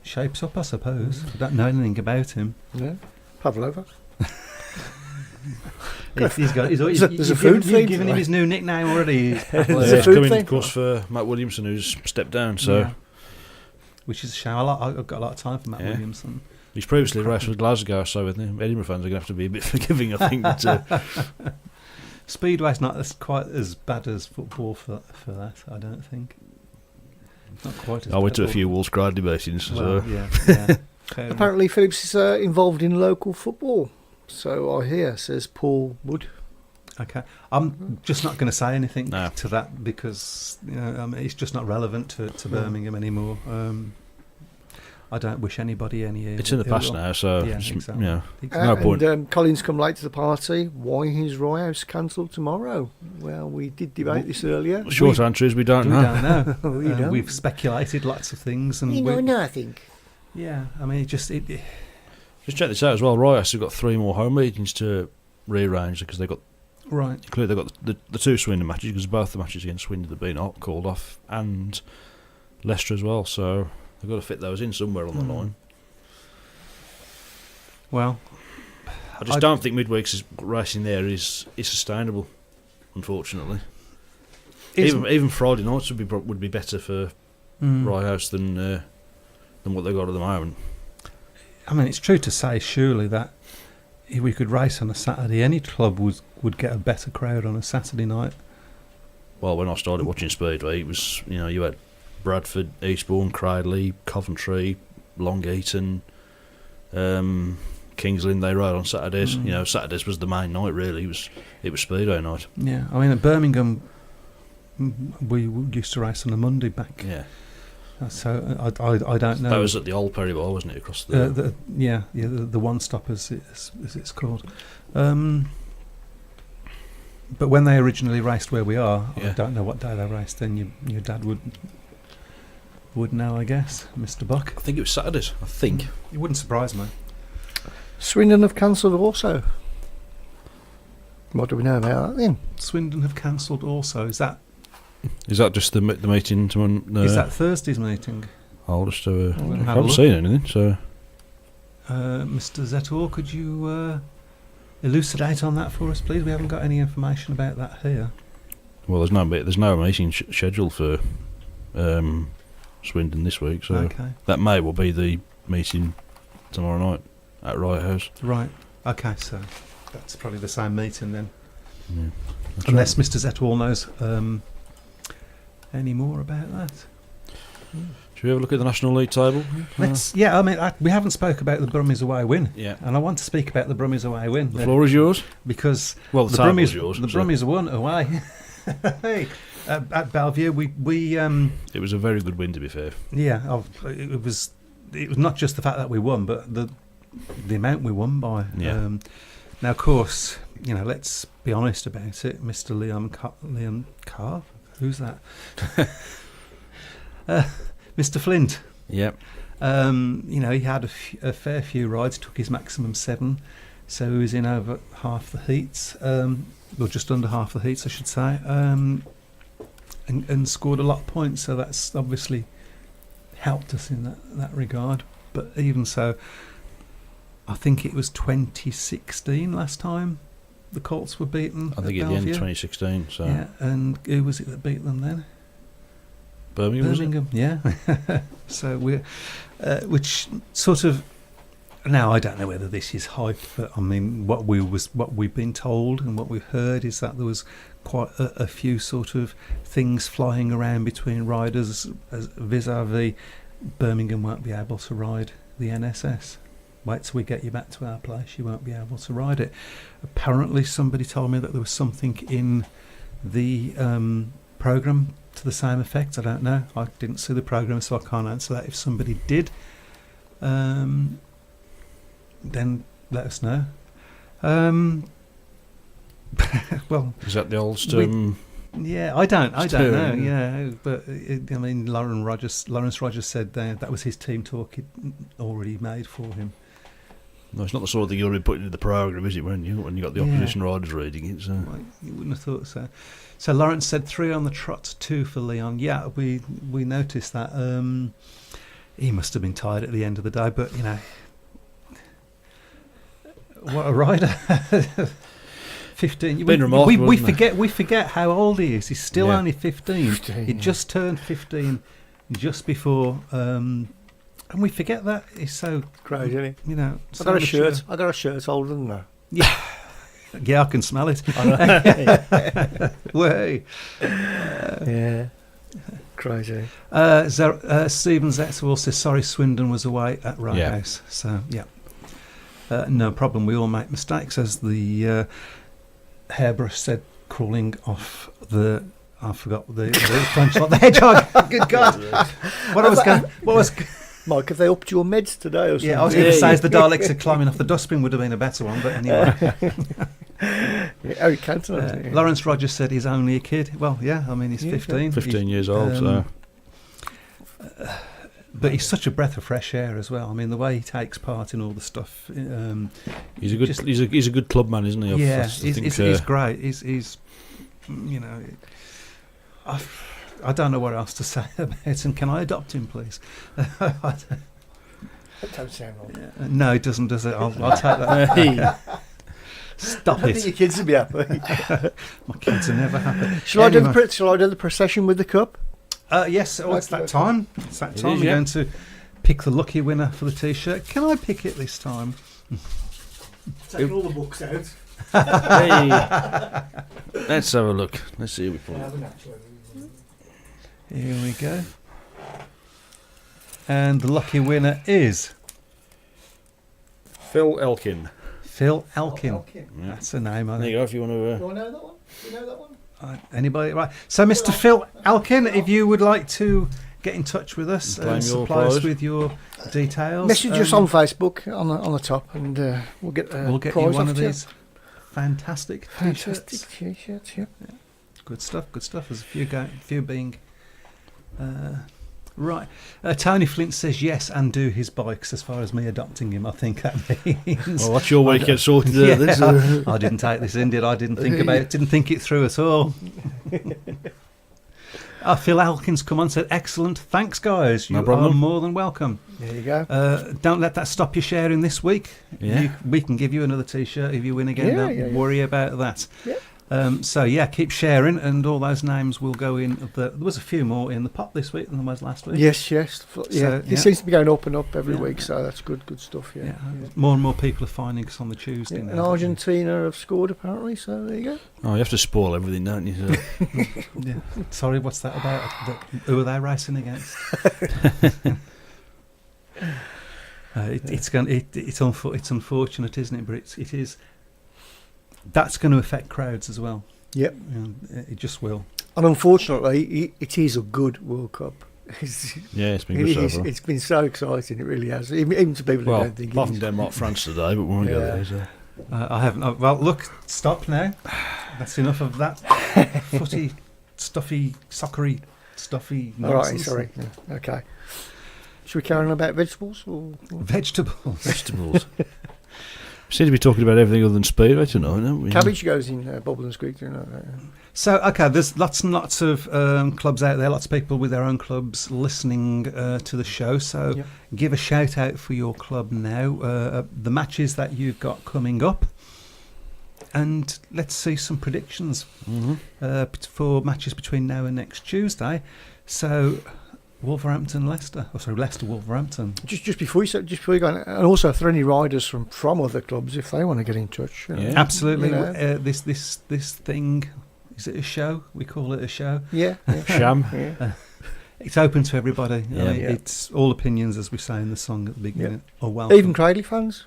shapes up, I suppose. I don't know anything about him. Yeah, Pavlova. He's a food thing. You've given him his new nickname already. It's coming, of course, for Matt Williamson, who's stepped down. So, which is a shame. I've got a lot of time for Matt Williamson. He's previously raced with Glasgow, so with Edinburgh fans are going to have to be a bit forgiving, I think. But, Speedway's not quite as bad as football for that, I don't think. Not quite as I went to a few Wolves Gride debatings. Well, so. yeah. Apparently, Phillips is involved in local football. So I hear, says Paul Wood. Okay, I'm just not going to say anything No. to that because it's just not relevant to Birmingham anymore. I don't wish anybody any. It's in the past now, so exactly. no point. And Colin's come late to the party. Why is Royhouse cancelled tomorrow? Well, we did debate this earlier. The short answer is we don't know. We don't. We've speculated lots of things, and nothing. Yeah, I mean, Just check this out as well. Royhouse have got 3 more home meetings to rearrange because they've got Clearly, they've got the 2 Swindon matches because both the matches against Swindon have been called off, and Leicester as well. So they've got to fit those in somewhere on the line. Well, I just don't think midweek's racing there is sustainable. Unfortunately, even Friday nights would be better for Royhouse than what they've got at the moment. I mean, it's true to say, surely, that if we could race on a Saturday, any club would get a better crowd on a Saturday night. Well, when I started watching Speedway, it was, you had Bradford, Eastbourne, Cradley, Coventry, Long Eaton, Kings Lynn. They rode on Saturdays. Saturdays was the main night. Really, it was Speedway night. Yeah, I mean, at Birmingham, we used to race on a Monday back. Yeah. So I don't know. That was at the old Perry Bar, wasn't it? Across the the one stop as it's called. But when they originally raced where we are, I don't know what day they raced. Then your dad would know, I guess, Mr. Buck. I think it was Saturdays. I think It wouldn't surprise me. Swindon have cancelled also. What do we know about that then? Swindon have cancelled also. Is that just the meeting tomorrow? Is that Thursday's meeting? I'll just I have a haven't look. seen anything. So, Mr. Zetor, could you elucidate on that for us, please? We haven't got any information about that here. Well, there's no meeting scheduled for Swindon this week, so that may well be the meeting tomorrow night at Riot House. Right. Okay, so that's probably the same meeting then. Yeah, unless Mr. Zetwall knows any more about that. Should we have a look at the National League table? I mean, we haven't spoke about the Brummies away win. Yeah. And I want to speak about the Brummies away win. The floor is yours. Because the Brummies, yours. The Brummies won away. Hey, at Bellevue, we it was a very good win, to be fair. Yeah, it was not just the fact that we won, but the amount we won by. Yeah. Now, of course, let's be honest about it. Mr. Liam Carve, who's that? Mr. Flint. Yep. He had a fair few rides, took his maximum 7, so he was in over half the heats, or just under half the heats, I should say. and scored a lot of points. So that's obviously helped us in that regard. But even so, I think it was 2016 last time the Colts were beaten. I think at the end of 2016. So yeah, and who was it that beat them then? Birmingham. Yeah. So we're, which sort of, now I don't know whether this is hype, but I mean what we've been told and what we've heard is that there was quite a few sort of things flying around between riders vis-a-vis Birmingham won't be able to ride the NSS. Wait till we get you back to our place, you won't be able to ride it. Apparently somebody told me that there was something in the programme to the same effect. I don't know. I didn't see the programme, so I can't answer that. If somebody did, then let us know. Well, is that the old yeah, I don't know. Yeah, but I mean, Lawrence Rogers said that was his team talk he'd already made for him. No, it's not the sort of thing you're putting into the programme, is it? When you got the opposition riders reading it, so well, you wouldn't have thought so. So Lawrence said 3 on the trot, 2 for Leon. Yeah, we noticed that. He must have been tired at the end of the day, but you know, what a rider! 15. Been remarkable, we forget how old he is. He's still only 15. He just turned 15 just before, and we forget that. He's so crazy, isn't he? You know, I got a shirt older than that. Yeah. Yeah, I can smell it. Way. Yeah. Crazy. Stephen Zetzel says, sorry, Swindon was away at Roundhouse. Yeah. So, yeah. No problem. We all make mistakes, as the hairbrush said, crawling off the... I forgot the French, not the hedgehog. Good God. What was... Mike, have they upped your meds today or something? Yeah, I was going to say, as the Daleks are climbing off the dustbin would have been a better one, but anyway. Eric Cantona. Lawrence Rogers said he's only a kid. Well, yeah, I mean, he's 15. 15 years old, so... But he's such a breath of fresh air as well. I mean, the way he takes part in all the stuff. He's a good he's a good club man, isn't he? Yeah, he's great. He's you know, I don't know what else to say about him. Can I adopt him, please? That don't sound right. Yeah. No, it doesn't, does it? I'll take that. Stop I it. think your kids will be happy. My kids are never happy. Shall I do the procession with the cup? Yes, it's that time. It's that time. We're going to pick the lucky winner for the T-shirt. Can I pick it this time? Taking all the books out. Hey, let's have a look. Let's see what we pull. Here we go. And the lucky winner is Phil Elkin. Phil Elkin. Yeah. That's a name. There you go. If you want to. Do I know that one? Do you know that one? Anybody? Right. So, Mr. Phil Elkin, if you would like to get in touch with us and supply us with your details, message us on Facebook on the top, and we'll get you one of these fantastic T-shirts. Yeah. Good stuff. There's a few being. Right. Tony Flint says yes and do his bikes. As far as me adopting him, I think that means. Well, what's your weekend sorted? I didn't take this in, did I? Didn't think about it. Didn't think it through at all. Phil Elkins come on, said excellent. Thanks, guys. You are more than welcome. There you go. Don't let that stop you sharing this week. Yeah. We can give you another T-shirt if you win again. Don't worry about that. Yeah. Keep sharing, and all those names will go in. There was a few more in the pot this week than there was last week. Yes. It seems to be going up and up every week, so that's good stuff. Yeah. More and more people are finding us on the Tuesday now. And Argentina have scored apparently, so there you go. Oh, you have to spoil everything, don't you? So. Yeah. Sorry, what's that about? Who are they racing against? It's unfortunate, isn't it? But it is. That's going to affect crowds as well. Yep. It just will. And unfortunately, it is a good World Cup. It's been good so far. It's been so exciting, it really has. Even to people who don't think apart from Denmark, France today, but we won't go there. So. I haven't. Well, look, stop now. That's enough of that footy, stuffy, soccery, stuffy nonsense. All right, sorry. Yeah, okay. Should we carry on about vegetables? Or? Vegetables. Seem to be talking about everything other than Speedway tonight, don't we? Cabbage goes in Bobland's Creek, do you know that? So, okay, there's lots and lots of clubs out there, lots of people with their own clubs listening to the show. So give a shout out for your club now, the matches that you've got coming up. And let's see some predictions for matches between now and next Tuesday. So, Wolverhampton, Leicester. Oh, sorry, Leicester, Wolverhampton. Just before you go, and also if there are any riders from other clubs, if they want to get in touch. You know, Absolutely. You know. This thing, is it a show? We call it a show. Yeah. Sham. Yeah. It's open to everybody. Yeah. It's all opinions, as we say in the song at the beginning. Oh, welcome. Even Cradley fans.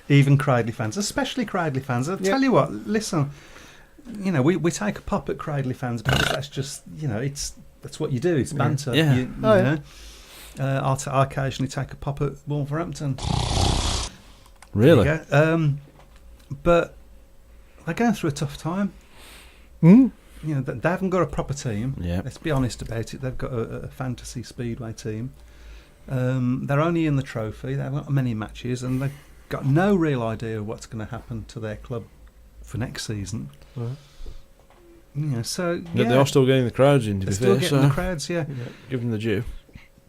Even Cradley fans, especially Cradley fans. I'll tell you what, listen, you know, we take a pop at Cradley fans because that's just, you know, that's what you do. It's banter. Yeah. You know. I'll occasionally take a pop at Wolverhampton. Really? There you go. But they're going through a tough time. Mm. You know, they haven't got a proper team. Yeah. Let's be honest about it. They've got a fantasy Speedway team. They're only in the trophy. They haven't got many matches, and they've got no real idea of what's going to happen to their club for next season. Right. You know, so Yeah, they are still getting the crowds in, to they're be still fair. getting So the crowds. Yeah. give them the due.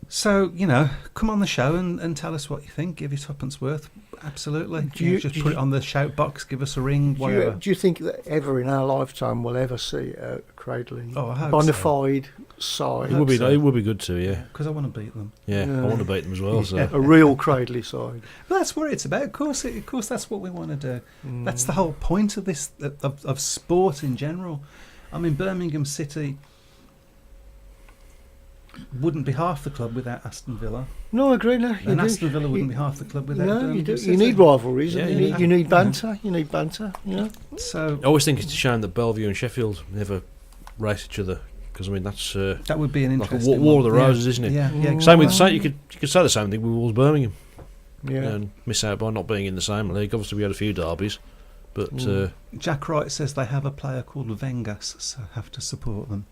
So, you know, come on the show and tell us what you think. Give your tuppence worth. Absolutely. Just put it on the shout box. Give us a ring. Whatever. Do you think that ever in our lifetime we'll ever see a Cradley Oh, I hope bona so. fide side? It would be. so. It would be good to, yeah. Because I want to beat them. Yeah, Yeah. I want to beat them as well. So A real Cradley side. But that's what it's about. Of course, that's what we want to do. That's the whole point of this of sport in general. I mean, Birmingham City wouldn't be half the club without Aston Villa, No, I agree. No, and Aston Villa wouldn't be half the club without No, Birmingham you do. City. You need rivalries. Yeah, and you need banter. You need banter. You know. So I always think it's a shame that Bellevue and Sheffield never race each other, because I mean that's that would be an like a interesting war of the one. roses, isn't it? Yeah, yeah. Same with you could say the same thing with Wolves Birmingham, Yeah. and miss out by not being in the same league. Obviously, we had a few derbies, but Jack Wright says they have a player called Vengas, so have to support them.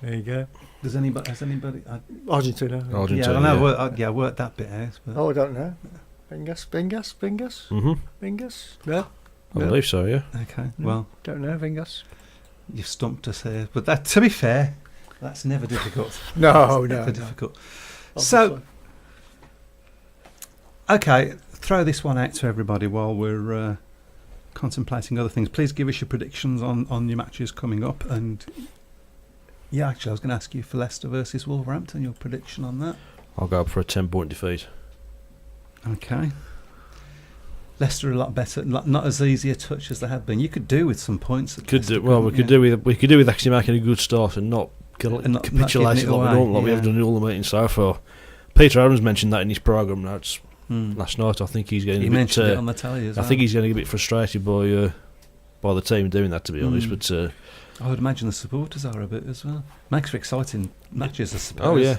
There you go. Has anybody? Argentina. Argentina. Yeah, I know. Yeah. I worked that bit out. But Oh, I don't know. Bingus. No, I believe so. Yeah. okay, No. well, don't know Bingus. you've stumped us here. But that, to be fair, that's never difficult. No, Never difficult. So, okay, throw this one out to everybody while we're contemplating other things. Please give us your predictions on your matches coming up. And yeah, actually, I was going to ask you for Leicester versus Wolverhampton, your prediction on that. I'll go up for a 10-point defeat. Okay. Leicester are a lot better, not as easy a touch as they have been. You could do with some points. At Leicester, We could do with actually making a good start and not And not capitulating giving it like we away, don't, like we yeah. have done in all the meetings so far. Peter Adams mentioned that in his programme notes Mm. last night. I think he's getting He a bit. mentioned it on the telly as I well. think he's getting a bit frustrated by the team doing that, to be honest. But I would imagine the supporters are a bit as well. Makes for exciting matches, I suppose. oh yeah,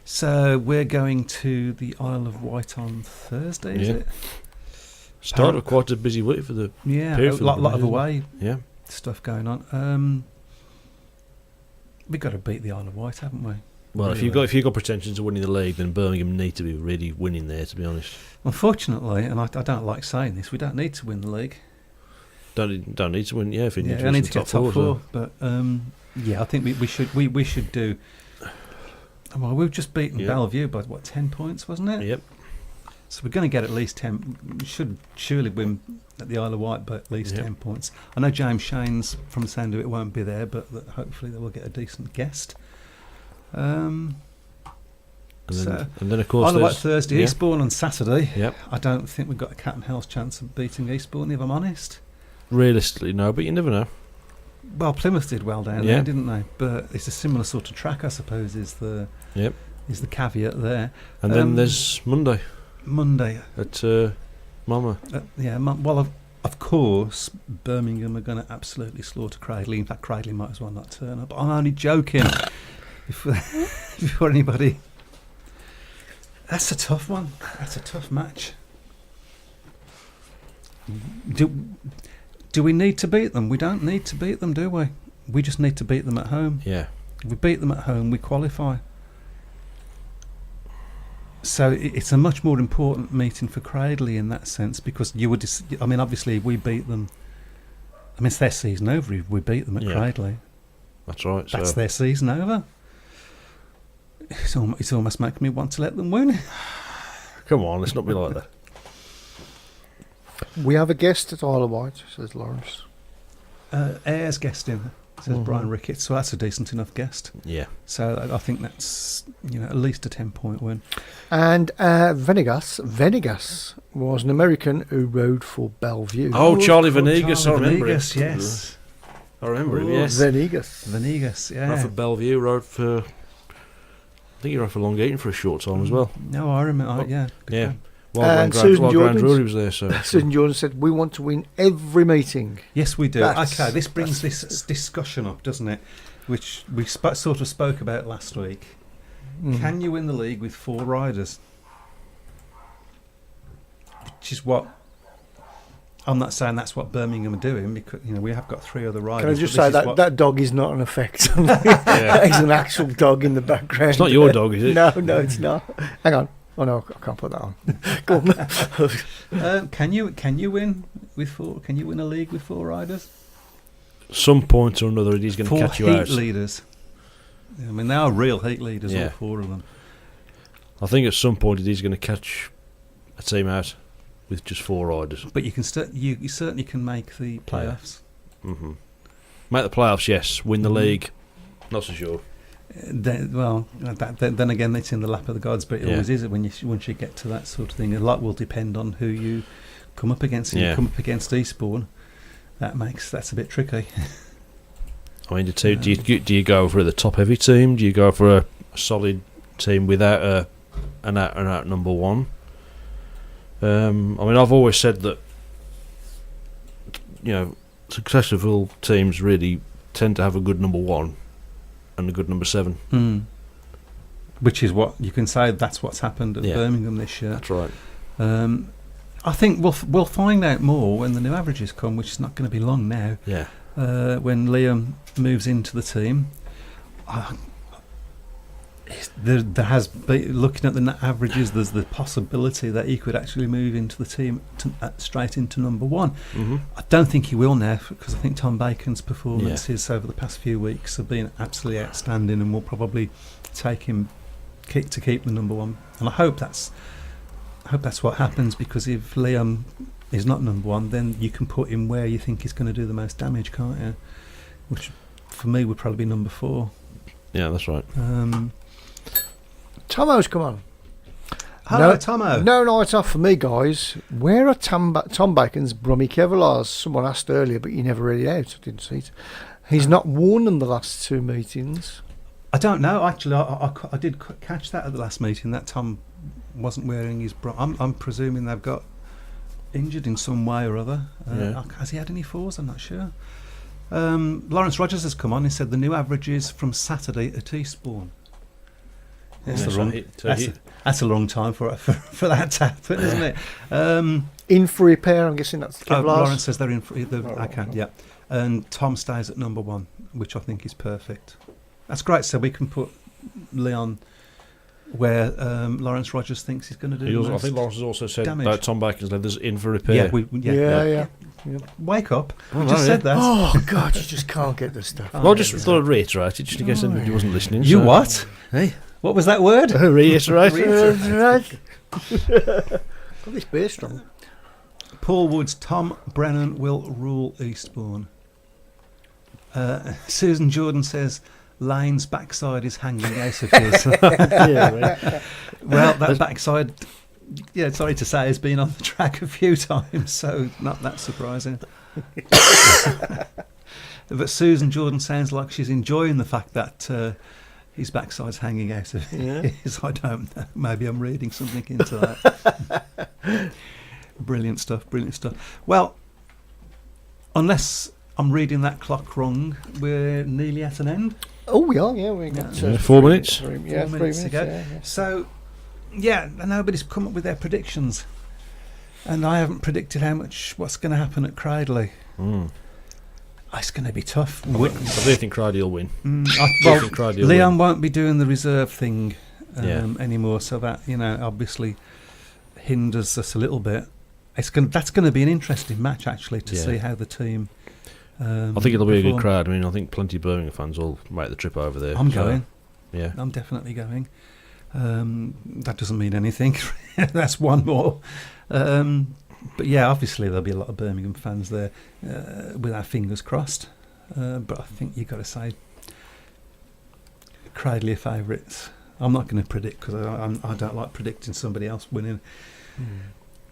So we're going to the Isle of Wight on Thursday, is Yeah. it? started quite a busy week for the Yeah, period a for lot them, of isn't it? away yeah. stuff going on. We've got to beat the Isle of Wight, haven't we? Well, Really? if you've got pretensions of winning the league, then Birmingham need to be really winning there. To be honest, Unfortunately, and I don't like saying this, we don't need to win the league. don't need to win. Yeah, if you need Yeah, to, I win need some to get top so- four, but yeah, I think we should do. Well, we've just beaten Yeah. Bellevue by 10 points, wasn't it? Yep. So we're going to get at least 10. We should surely win at the Isle of Wight by at least Yep. 10 points. I know James Shane's from the sound of it won't be there, but hopefully they will get a decent guest. And then of course Isle of Wight there's Thursday, yeah. Eastbourne on Saturday. Yep. I don't think we've got a cat and hell's chance of beating Eastbourne, if I'm honest. Realistically, no, but you never know. Well, Plymouth did well down Yeah. there, didn't they? But it's a similar sort of track, I suppose, is the caveat there. And then there's Monday Monday. at Mama. Well, of course, Birmingham are going to absolutely slaughter Cradley. In fact, Cradley might as well not turn up. I'm only joking. Before anybody... That's a tough one. That's a tough match. Do we need to beat them? We don't need to beat them, do we? We just need to beat them at home. Yeah. If we beat them at home, we qualify. So it's a much more important meeting for Cradley in that sense, because you would. I mean, obviously, if we beat them. I mean, it's their season over if we beat them at Cradley. That's right. That's their season over. It's almost making me want to let them win. Come on, let's not be like that. We have a guest at Isle of Wight, says Lawrence. Ayres guesting, says Brian Ricketts. So that's a decent enough guest. Yeah. So I think that's at least a 10-point win. And Venegas was an American who rode for Bellevue. Oh, Charlie Venegas, I remember Venegas, him. yes. I remember him, yes. Venegas, yeah. Rode for Bellevue, rode for... I think he rode for Long Eaton for a short time as well. No, I remember, yeah. Yeah. And While Grand Drury was there, so... Susan Jordan said, we want to win every meeting. Yes, we do. Okay, this brings this discussion up, doesn't it? Which we sort of spoke about last week. Can you win the league with 4 riders? Which is what... I'm not saying that's what Birmingham are doing, because we have got 3 other riders. Can I just say that dog is not an effect? It's an actual dog in the background. It's not your dog, is it? No, it's not. Hang on. Oh no, I can't put that on. Go on. Can you win with 4? Can you win a league with 4 riders? Some point or another, he's going to catch you out. 4 heat leaders. I mean, they are real heat leaders, all 4 of them. I think at some point he's going to catch a team out with just 4 riders. But you can you certainly can make the playoffs. Yeah. Mm-hmm. Make the playoffs, yes. Win the league, not so sure. Then again, it's in the lap of the gods, but it always is once you get to that sort of thing. A lot will depend on who you come up against. If you come up against Eastbourne, that's a bit tricky. I mean, do you go for the top heavy team? Do you go for a solid team without an out number 1? I mean, I've always said that successful teams really tend to have a good number 1 and a good number 7. Which is what you can say. That's what's happened at Birmingham this year. That's right. I think we'll find out more when the new averages come, which is not going to be long now. Yeah. When Liam moves into the team, there has been, looking at the averages, there's the possibility that he could actually move into the team straight into number 1. I don't think he will now, because I think Tom Bacon's performances over the past few weeks have been absolutely outstanding, and will probably take him to keep the number 1. And I hope that's what happens, because if Liam is not number 1, then you can put him where you think he's going to do the most damage, can't you? Which for me would probably be number 4. Yeah, that's right. Tomo's come on. Hello, Tomo. No night off for me, guys. Where are Tom Bacon's Brummy Kevlars? Someone asked earlier, but you never read it out. I didn't see it. He's not worn them the last 2 meetings. I don't know. Actually, I did catch that at the last meeting, that Tom wasn't wearing his... I'm presuming they've got injured in some way or other. Has he had any 4s? I'm not sure. Lawrence Rogers has come on. He said the new averages from Saturday at Eastbourne. That's a long time for that to happen, isn't it? In for repair, I'm guessing that's Kevlars. Lawrence says they're in for yeah. And Tom stays at number 1, which I think is perfect. That's great. So we can put Leon where Lawrence Rogers thinks he's going to do. I think Lawrence has also said damage. about Tom Bacon's leathers in for repair. Yeah. Wake up! We just said that. Oh God, you just can't get this stuff. Well, I just thought I'd reiterate it, just in case anybody wasn't listening. You what? Hey, what was that word? Reiterate. Got this beer strong. Paul Woods, Tom Brennan will rule Eastbourne. Susan Jordan says Lane's backside is hanging out of his. Well, that backside, sorry to say, has been on the track a few times, so not that surprising. But Susan Jordan sounds like she's enjoying the fact that his backside's hanging out of his. I don't know. Maybe I'm reading something into that. Brilliant stuff. Well, unless I'm reading that clock wrong, we're nearly at an end. Oh, we are, yeah. We've got 4 minutes. 3 minutes to go. Yeah. So, nobody's come up with their predictions. And I haven't predicted what's going to happen at Cradley. It's going to be tough. I do think Cradley will win. Leon won't be doing the reserve thing anymore. So that obviously hinders us a little bit. That's going to be an interesting match actually to see how the team. I think it'll be a good crowd. I mean, I think plenty of Birmingham fans will make the trip over there. I'm going. Yeah, I'm definitely going. That doesn't mean anything. That's one more. But yeah, obviously there'll be a lot of Birmingham fans there with our fingers crossed. But I think you've got to say Cradley are favourites. I'm not going to predict because I don't like predicting somebody else winning.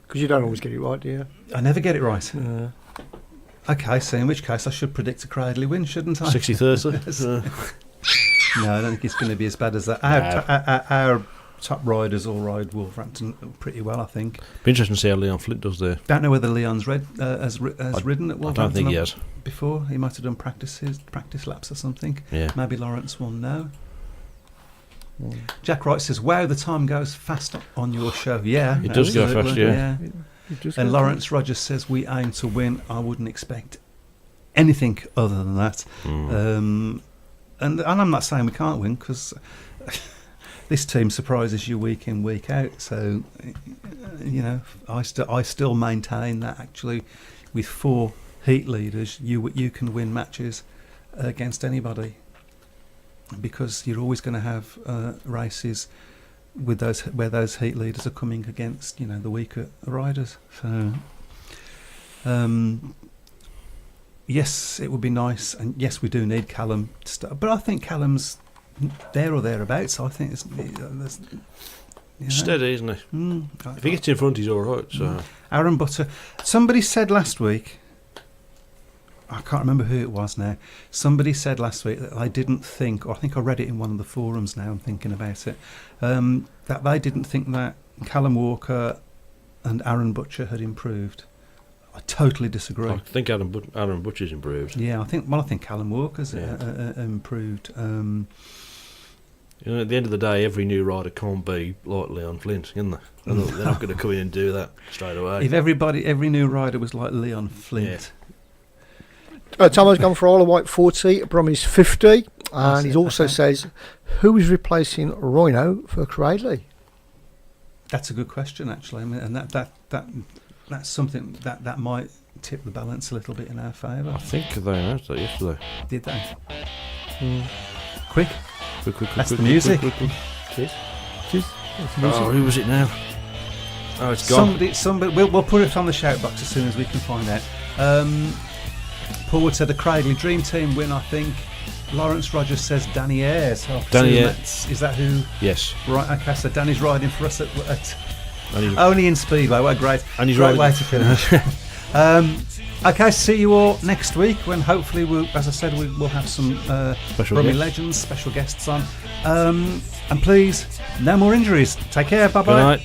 Because you don't always get it right, do you? I never get it right. Okay, so in which case I should predict a Cradley win, shouldn't I? 60-30. No, I don't think it's going to be as bad as that. Our top riders all ride Wolverhampton pretty well, I think. Be interesting to see how Leon Flint does there. Don't know whether Leon's has ridden at Wolverhampton. I don't think he has. Before. He might have done practice laps or something. Yeah. Maybe Lawrence will know. Jack Wright says, wow, the time goes fast on your show. Yeah. It does go fast, yeah. And Lawrence Rogers says, we aim to win. I wouldn't expect anything other than that. And I'm not saying we can't win because this team surprises you week in, week out. So, I still maintain that actually with 4 heat leaders, you can win matches against anybody because you're always going to have races with where those heat leaders are coming against the weaker riders. So, yes, it would be nice, and yes, we do need Callum to start. But I think Callum's there or thereabouts. I think it's steady, isn't he? If he gets in front, he's all right. So Aaron Butter. Somebody said last week. I can't remember who it was now. Somebody said last week that they didn't think, or I think I read it in one of the forums now, I'm thinking about it, that they didn't think that Callum Walker and Aaron Butcher had improved. I totally disagree. I think Aaron Butcher's improved. Yeah, I think Callum Walker's improved. At the end of the day, every new rider can't be like Leon Flint, can they? They're not going to come in and do that straight away. If every new rider was like Leon Flint. Tomo's gone for Isle of Wight 40, Bromley's 50, and he also says, who is replacing Rhino for Cradley? That's a good question, actually. I mean, and that's something that might tip the balance a little bit in our favour. I think they announced that yesterday. Did they? Quick. That's the quick, music. Quick. Cheers. Oh, who was it now? Oh, it's gone. Somebody. We'll put it on the shout box as soon as we can find out. Paul Wood said the Cradley Dream Team win, I think. Lawrence Rogers says Danny Ayres. Danny Ayres. Is that who? Yes. Right, okay, so Danny's riding for us at only in Speedway. Well, great. And he's great riding. way to finish. Okay, see you all next week when hopefully, as I said, we'll have some Brummy legends, special guests on. And please, no more injuries. Take care. Bye-bye. Good night.